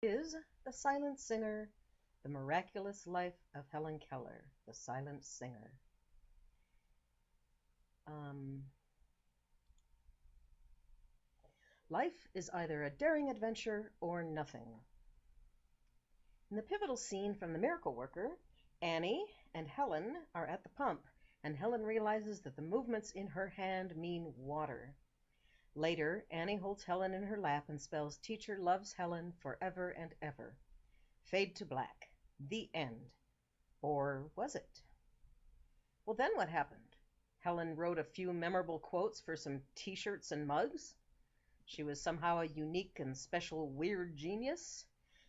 Is The Silent Singer, The Miraculous Life of Helen Keller, The Silent Singer. Life is either a daring adventure or nothing. In the pivotal scene from The Miracle Worker, Annie and Helen are at the pump, and Helen realizes that the movements in her hand mean water. Later, Annie holds Helen in her lap and spells "Teacher loves Helen forever and ever." Fade to black. The end. Or was it? Well, then what happened? Helen wrote a few memorable quotes for some t-shirts and mugs? She was somehow a unique and special weird genius?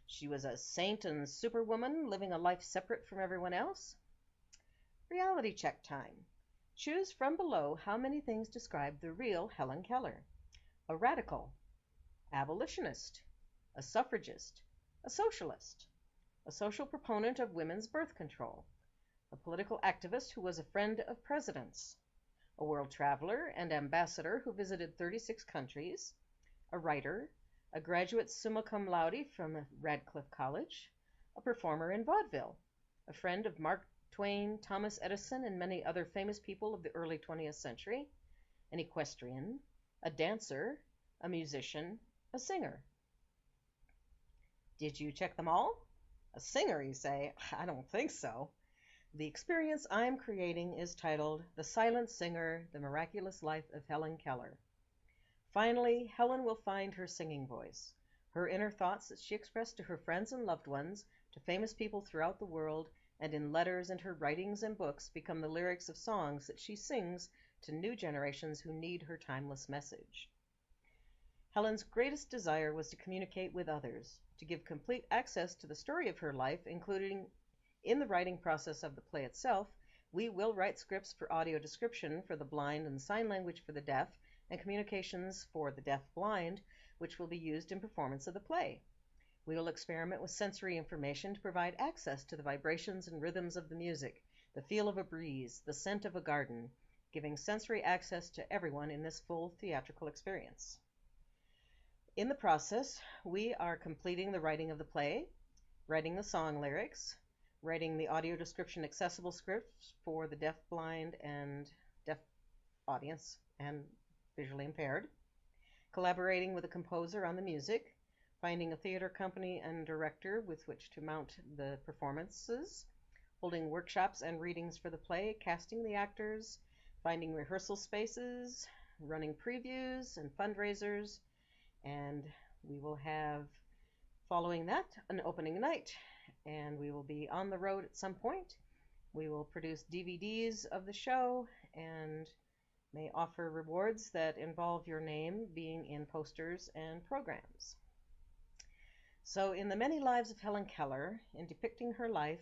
She was a saint and superwoman living a life separate from everyone else? Reality check time. Choose from below how many things describe the real Helen Keller. A radical, abolitionist, a suffragist, a socialist, a social proponent of women's birth control, a political activist who was a friend of presidents, a world traveler and ambassador who visited 36 countries, a writer, a graduate summa cum laude from Radcliffe College, a performer in vaudeville, a friend of Mark Twain, Thomas Edison, and many other famous people of the early 20th century, an equestrian, a dancer, a musician, a singer. Did you check them all? A singer, you say? I don't think so. The experience I'm creating is titled The Silent Singer, The Miraculous Life of Helen Keller. Finally, Helen will find her singing voice. Her inner thoughts that she expressed to her friends and loved ones, to famous people throughout the world, and in letters and her writings and books become the lyrics of songs that she sings to new generations who need her timeless message. Helen's greatest desire was to communicate with others, to give complete access to the story of her life, including in the writing process of the play itself. We will write scripts for audio description for the blind and sign language for the deaf, and communications for the deaf-blind, which will be used in performance of the play. We will experiment with sensory information to provide access to the vibrations and rhythms of the music, the feel of a breeze, the scent of a garden, giving sensory access to everyone in this full theatrical experience. In the process, we are completing the writing of the play, writing the song lyrics, writing the audio description accessible scripts for the deaf-blind and deaf audience and visually impaired, collaborating with a composer on the music, finding a theater company and director with which to mount the performances, holding workshops and readings for the play, casting the actors, finding rehearsal spaces, running previews and fundraisers, and we will have, following that, an opening night, and we will be on the road at some point. We will produce DVDs of the show and may offer rewards that involve your name being in posters and programs. So in the many lives of Helen Keller, in depicting her life,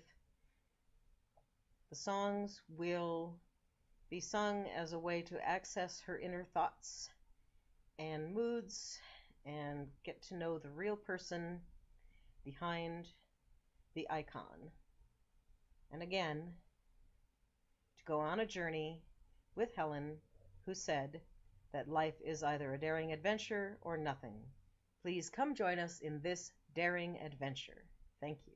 the songs will be sung as a way to access her inner thoughts and moods and get to know the real person behind the icon. And again, to go on a journey with Helen, who said that life is either a daring adventure or nothing. Please come join us in this daring adventure. Thank you.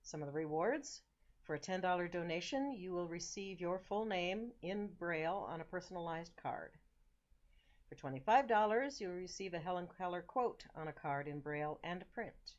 Some of the rewards. For a $10 donation, you will receive your full name in Braille on a personalized card. For $25, you'll receive a Helen Keller quote on a card in Braille and print.